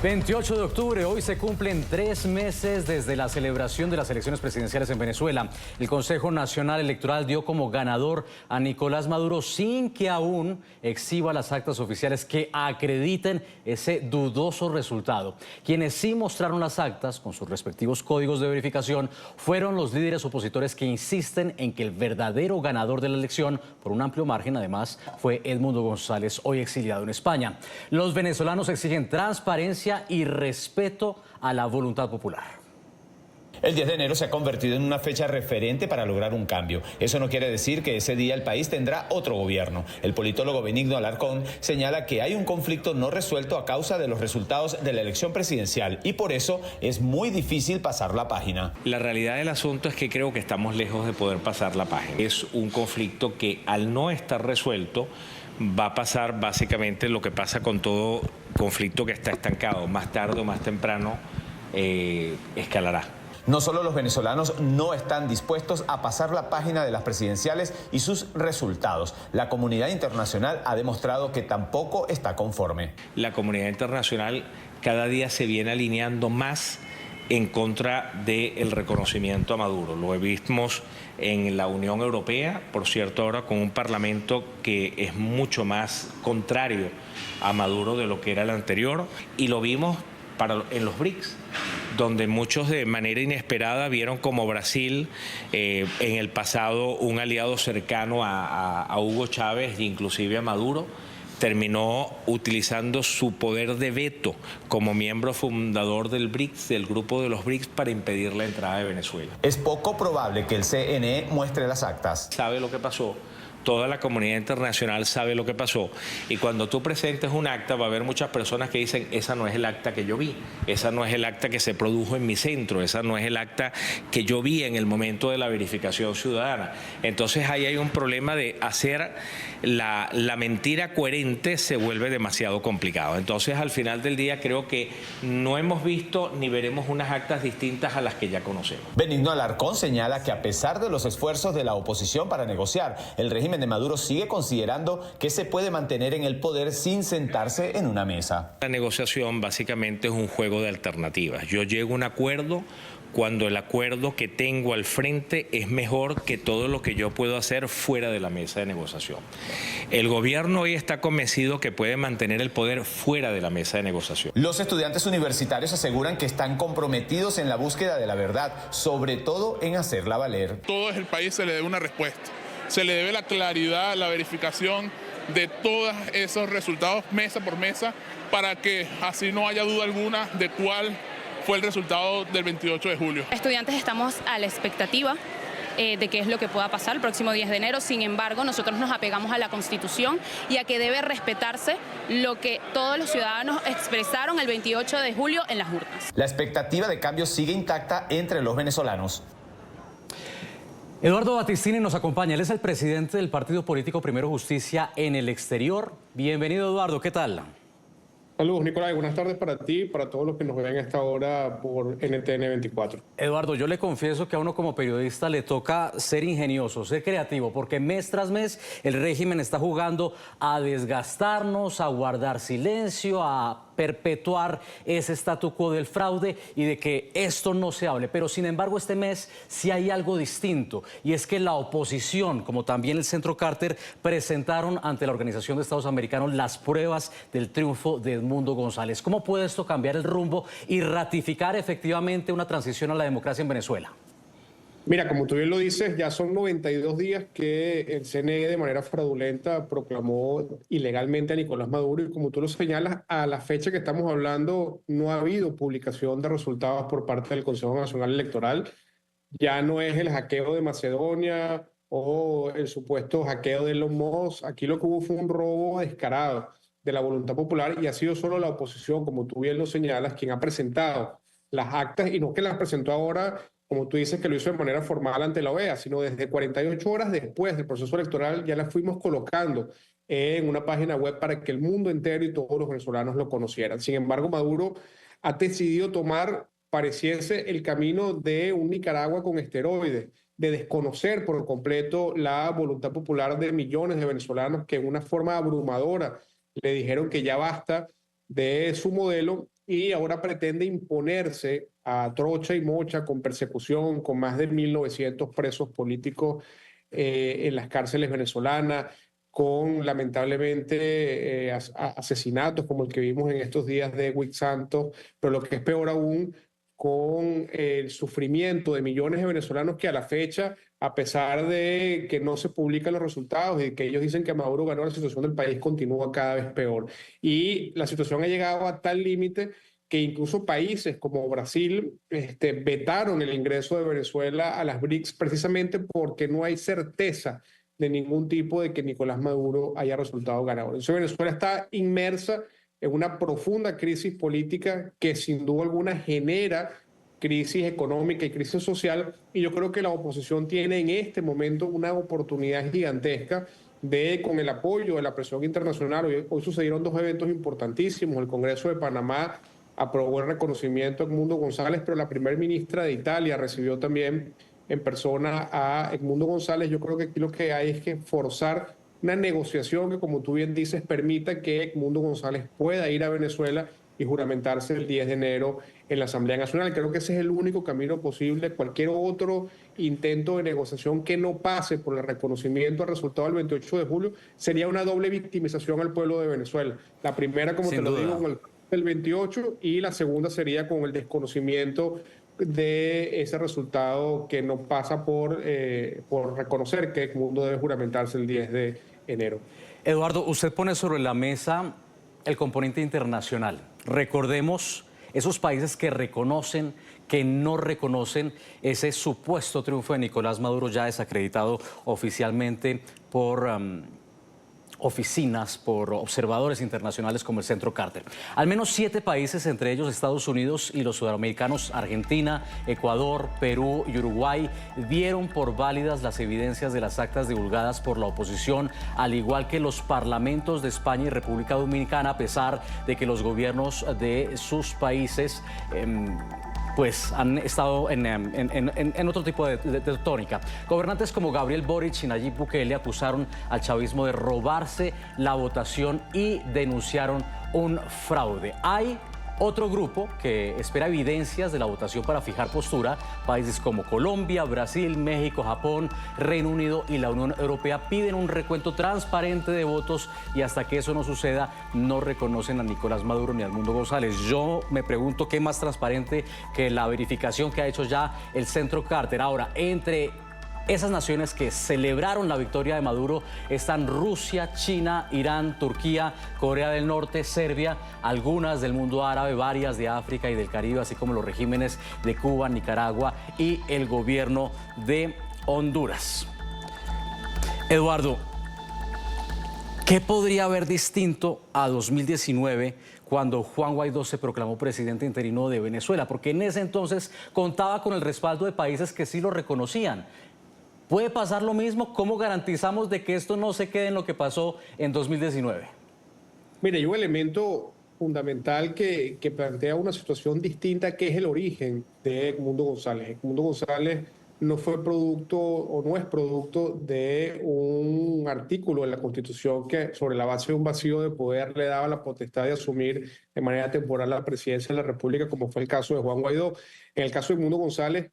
28 de octubre, hoy se cumplen 3 meses desde la celebración de las elecciones presidenciales en Venezuela. El Consejo Nacional Electoral dio como ganador a Nicolás Maduro sin que aún exhiba las actas oficiales que acrediten ese dudoso resultado. Quienes sí mostraron las actas con sus respectivos códigos de verificación fueron los líderes opositores que insisten en que el verdadero ganador de la elección, por un amplio margen además, fue Edmundo González, hoy exiliado en España. Los venezolanos exigen transparencia y respeto a la voluntad popular. El 10 de enero se ha convertido en una fecha referente para lograr un cambio. Eso no quiere decir que ese día el país tendrá otro gobierno. El politólogo Benigno Alarcón señala que hay un conflicto no resuelto a causa de los resultados de la elección presidencial y por eso es muy difícil pasar la página. La realidad del asunto es que creo que estamos lejos de poder pasar la página. Es un conflicto que al no estar resuelto va a pasar básicamente lo que pasa con todo conflicto que está estancado. Más tarde o más temprano escalará. No solo los venezolanos no están dispuestos a pasar la página de las presidenciales y sus resultados. La comunidad internacional ha demostrado que tampoco está conforme. La comunidad internacional cada día se viene alineando más en contra del reconocimiento a Maduro. Lo vimos en la Unión Europea, por cierto, ahora con un parlamento que es mucho más contrario a Maduro de lo que era el anterior, y lo vimos en los BRICS, donde muchos de manera inesperada vieron como Brasil, en el pasado un aliado cercano a Hugo Chávez e inclusive a Maduro, terminó utilizando su poder de veto como miembro fundador del BRICS, del grupo de los BRICS, para impedir la entrada de Venezuela. Es poco probable que el CNE muestre las actas. ¿Sabe lo que pasó? Toda la comunidad internacional sabe lo que pasó, y cuando tú presentes un acta va a haber muchas personas que dicen: esa no es el acta que yo vi, esa no es el acta que se produjo en mi centro, esa no es el acta que yo vi en el momento de la verificación ciudadana. Entonces ahí hay un problema de hacer la mentira coherente, se vuelve demasiado complicado. Entonces al final del día creo que no hemos visto ni veremos unas actas distintas a las que ya conocemos. Benigno Alarcón señala que a pesar de los esfuerzos de la oposición para negociar, el régimen de Maduro sigue considerando que se puede mantener en el poder sin sentarse en una mesa. La negociación básicamente es un juego de alternativas. Yo llego a un acuerdo cuando el acuerdo que tengo al frente es mejor que todo lo que yo puedo hacer fuera de la mesa de negociación. El gobierno hoy está convencido que puede mantener el poder fuera de la mesa de negociación. Los estudiantes universitarios aseguran que están comprometidos en la búsqueda de la verdad, sobre todo en hacerla valer. Todo el país se le debe una respuesta. Se le debe la claridad, la verificación de todos esos resultados mesa por mesa, para que así no haya duda alguna de cuál fue el resultado del 28 de julio. Estudiantes estamos a la expectativa de qué es lo que pueda pasar el próximo 10 de enero. Sin embargo, nosotros nos apegamos a la Constitución y a que debe respetarse lo que todos los ciudadanos expresaron el 28 de julio en las urnas. La expectativa de cambio sigue intacta entre los venezolanos. Eduardo Batistini nos acompaña. Él es el presidente del partido político Primero Justicia en el exterior. Bienvenido, Eduardo. ¿Qué tal? Saludos, Nicolás. Buenas tardes para ti y para todos los que nos ven a esta hora por NTN 24. Eduardo, yo le confieso que a uno como periodista le toca ser ingenioso, ser creativo, porque mes tras mes el régimen está jugando a desgastarnos, a guardar silencio, a perpetuar ese statu quo del fraude y de que esto no se hable. Pero sin embargo este mes sí hay algo distinto, y es que la oposición, como también el Centro Carter, presentaron ante la Organización de Estados Americanos las pruebas del triunfo de Edmundo González. ¿Cómo puede esto cambiar el rumbo y ratificar efectivamente una transición a la democracia en Venezuela? Mira, como tú bien lo dices, ya son 92 días que el CNE de manera fraudulenta proclamó ilegalmente a Nicolás Maduro, y como tú lo señalas, a la fecha que estamos hablando no ha habido publicación de resultados por parte del Consejo Nacional Electoral. Ya no es el hackeo de Macedonia o el supuesto hackeo de Elon Musk. Aquí lo que hubo fue un robo descarado de la voluntad popular, y ha sido solo la oposición, como tú bien lo señalas, quien ha presentado las actas, y no que las presentó ahora, como tú dices, que lo hizo de manera formal ante la OEA, sino desde 48 horas después del proceso electoral ya las fuimos colocando en una página web para que el mundo entero y todos los venezolanos lo conocieran. Sin embargo, Maduro ha decidido tomar, pareciese, el camino de un Nicaragua con esteroides, de desconocer por completo la voluntad popular de millones de venezolanos que en una forma abrumadora le dijeron que ya basta de su modelo, y ahora pretende imponerse a trocha y mocha con persecución, con más de 1.900 presos políticos en las cárceles venezolanas, con lamentablemente asesinatos como el que vimos en estos días de Wick Santos, pero lo que es peor aún, con el sufrimiento de millones de venezolanos que a la fecha, a pesar de que no se publican los resultados y que ellos dicen que Maduro ganó, la situación del país continúa cada vez peor. Y la situación ha llegado a tal límite que incluso países como Brasil vetaron el ingreso de Venezuela a las BRICS precisamente porque no hay certeza de ningún tipo de que Nicolás Maduro haya resultado ganador. Entonces Venezuela está inmersa en una profunda crisis política que sin duda alguna genera crisis económica y crisis social, y yo creo que la oposición tiene en este momento una oportunidad gigantesca de, con el apoyo de la presión internacional, hoy sucedieron dos eventos importantísimos. El Congreso de Panamá aprobó el reconocimiento a Edmundo González, pero la primera ministra de Italia recibió también en persona a Edmundo González. Yo creo que aquí lo que hay es que forzar una negociación que, como tú bien dices, permita que Edmundo González pueda ir a Venezuela y juramentarse el 10 de enero en la Asamblea Nacional. Creo que ese es el único camino posible. Cualquier otro intento de negociación que no pase por el reconocimiento al resultado del 28 de julio sería una doble victimización al pueblo de Venezuela. La primera, como te lo digo, con el 28, y la segunda sería con el desconocimiento de ese resultado que no pasa por reconocer que Edmundo debe juramentarse el 10 de enero. Eduardo, usted pone sobre la mesa el componente internacional. Recordemos esos países que reconocen, que no reconocen ese supuesto triunfo de Nicolás Maduro, ya desacreditado oficialmente por oficinas, por observadores internacionales como el Centro Carter. Al menos 7 países, entre ellos Estados Unidos y los sudamericanos Argentina, Ecuador, Perú y Uruguay, dieron por válidas las evidencias de las actas divulgadas por la oposición, al igual que los parlamentos de España y República Dominicana, a pesar de que los gobiernos de sus países pues han estado en otro tipo de tónica. Gobernantes como Gabriel Boric y Nayib Bukele acusaron al chavismo de robarse la votación y denunciaron un fraude. Hay otro grupo que espera evidencias de la votación para fijar postura. Países como Colombia, Brasil, México, Japón, Reino Unido y la Unión Europea piden un recuento transparente de votos, y hasta que eso no suceda no reconocen a Nicolás Maduro ni a Edmundo González. Yo me pregunto qué más transparente que la verificación que ha hecho ya el Centro Carter. Ahora, entre esas naciones que celebraron la victoria de Maduro están Rusia, China, Irán, Turquía, Corea del Norte, Serbia, algunas del mundo árabe, varias de África y del Caribe, así como los regímenes de Cuba, Nicaragua y el gobierno de Honduras. Eduardo, ¿qué podría haber distinto a 2019 cuando Juan Guaidó se proclamó presidente interino de Venezuela? Porque en ese entonces contaba con el respaldo de países que sí lo reconocían. ¿Puede pasar lo mismo? ¿Cómo garantizamos de que esto no se quede en lo que pasó en 2019? Mire, hay un elemento fundamental que plantea una situación distinta, que es el origen de Edmundo González. Edmundo González no fue producto o no es producto de un artículo de la Constitución que, sobre la base de un vacío de poder, le daba la potestad de asumir de manera temporal la presidencia de la República, como fue el caso de Juan Guaidó. En el caso de Edmundo González,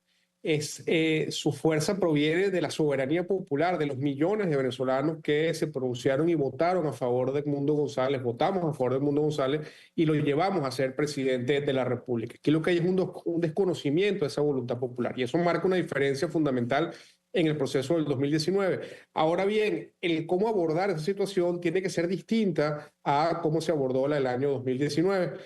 su fuerza proviene de la soberanía popular, de los millones de venezolanos que se pronunciaron y votaron a favor de Edmundo González, votamos a favor de Edmundo González y lo llevamos a ser presidente de la República. Aquí lo que hay es un desconocimiento de esa voluntad popular, y eso marca una diferencia fundamental en el proceso del 2019. Ahora bien, el cómo abordar esa situación tiene que ser distinta a cómo se abordó la del año 2019.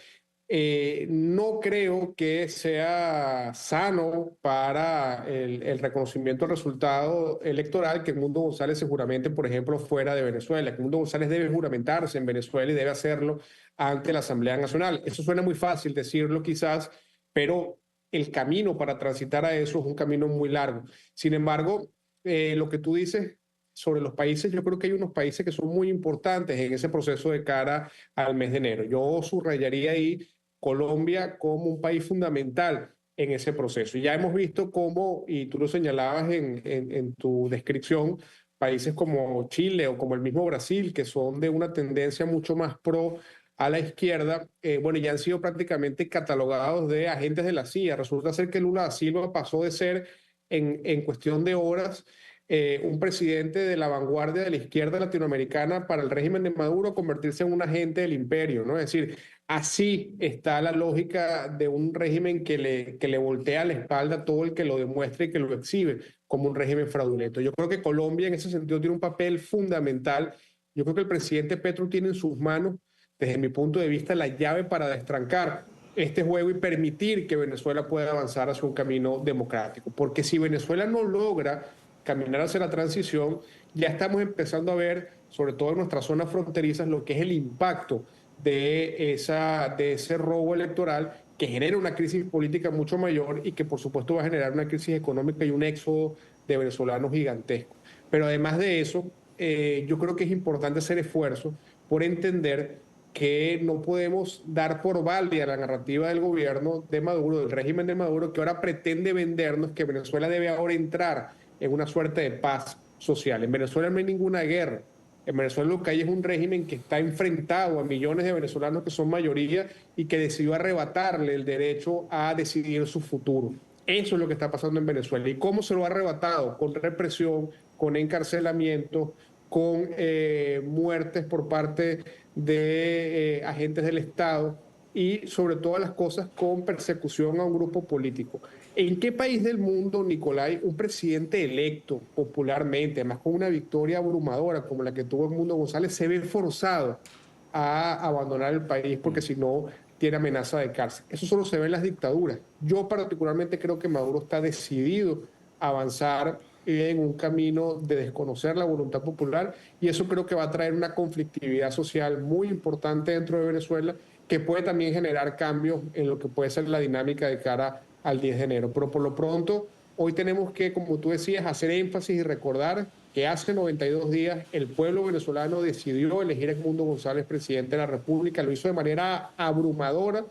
No creo que sea sano para el reconocimiento del resultado electoral que Edmundo González se juramente, por ejemplo, fuera de Venezuela. Edmundo González debe juramentarse en Venezuela y debe hacerlo ante la Asamblea Nacional. Eso suena muy fácil decirlo quizás, pero el camino para transitar a eso es un camino muy largo. Sin embargo, lo que tú dices sobre los países, yo creo que hay unos países que son muy importantes en ese proceso de cara al mes de enero. Yo subrayaría ahí Colombia como un país fundamental en ese proceso. Y ya hemos visto cómo, y tú lo señalabas en tu descripción, países como Chile o como el mismo Brasil, que son de una tendencia mucho más pro a la izquierda, bueno, ya han sido prácticamente catalogados de agentes de la CIA. Resulta ser que Lula da Silva pasó de ser, en cuestión de horas, un presidente de la vanguardia de la izquierda latinoamericana para el régimen de Maduro a convertirse en un agente del imperio, ¿no? Es decir, así está la lógica de un régimen que le voltea la espalda a todo el que lo demuestre y que lo exhibe como un régimen fraudulento. Yo creo que Colombia en ese sentido tiene un papel fundamental. Yo creo que el presidente Petro tiene en sus manos, desde mi punto de vista, la llave para destrancar este juego y permitir que Venezuela pueda avanzar hacia un camino democrático. Porque si Venezuela no logra caminar hacia la transición, ya estamos empezando a ver, sobre todo en nuestras zonas fronterizas, lo que es el impacto de ese robo electoral que genera una crisis política mucho mayor y que por supuesto va a generar una crisis económica y un éxodo de venezolanos gigantesco. Pero además de eso, yo creo que es importante hacer esfuerzos por entender que no podemos dar por válida la narrativa del gobierno de Maduro, del régimen de Maduro, que ahora pretende vendernos que Venezuela debe ahora entrar en una suerte de paz social. En Venezuela no hay ninguna guerra. En Venezuela lo que hay es un régimen que está enfrentado a millones de venezolanos que son mayoría y que decidió arrebatarle el derecho a decidir su futuro. Eso es lo que está pasando en Venezuela. ¿Y cómo se lo ha arrebatado? Con represión, con encarcelamiento, con muertes por parte de agentes del Estado y, sobre todas las cosas, con persecución a un grupo político. ¿En qué país del mundo, Nicolai, un presidente electo popularmente, además con una victoria abrumadora como la que tuvo Edmundo González, se ve forzado a abandonar el país porque si no tiene amenaza de cárcel? Eso solo se ve en las dictaduras. Yo particularmente creo que Maduro está decidido a avanzar en un camino de desconocer la voluntad popular y eso creo que va a traer una conflictividad social muy importante dentro de Venezuela que puede también generar cambios en lo que puede ser la dinámica de cara al 10 de enero. Pero por lo pronto, hoy tenemos que, como tú decías, hacer énfasis y recordar que hace 92 días el pueblo venezolano decidió elegir a Edmundo González presidente de la República, lo hizo de manera abrumadora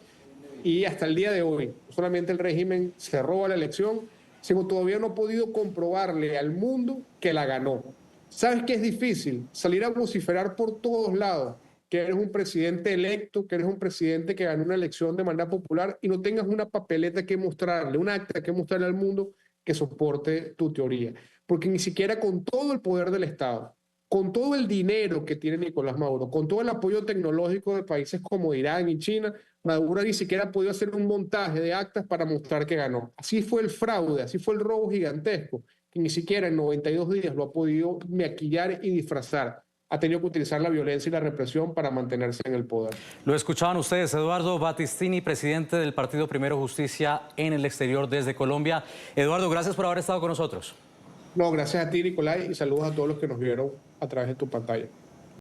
y hasta el día de hoy, no solamente el régimen se roba la elección, sino todavía no ha podido comprobarle al mundo que la ganó. ¿Sabes qué es difícil? Salir a vociferar por todos lados que eres un presidente electo, que eres un presidente que ganó una elección de manera popular y no tengas una papeleta que mostrarle, un acta que mostrarle al mundo que soporte tu teoría. Porque ni siquiera con todo el poder del Estado, con todo el dinero que tiene Nicolás Maduro, con todo el apoyo tecnológico de países como Irán y China, Maduro ni siquiera ha podido hacer un montaje de actas para mostrar que ganó. Así fue el fraude, así fue el robo gigantesco, que ni siquiera en 92 días lo ha podido maquillar y disfrazar. Ha tenido que utilizar la violencia y la represión para mantenerse en el poder. Lo escuchaban ustedes, Eduardo Battistini, presidente del Partido Primero Justicia en el exterior desde Colombia. Eduardo, gracias por haber estado con nosotros. No, gracias a ti, Nicolai, y saludos a todos los que nos vieron a través de tu pantalla.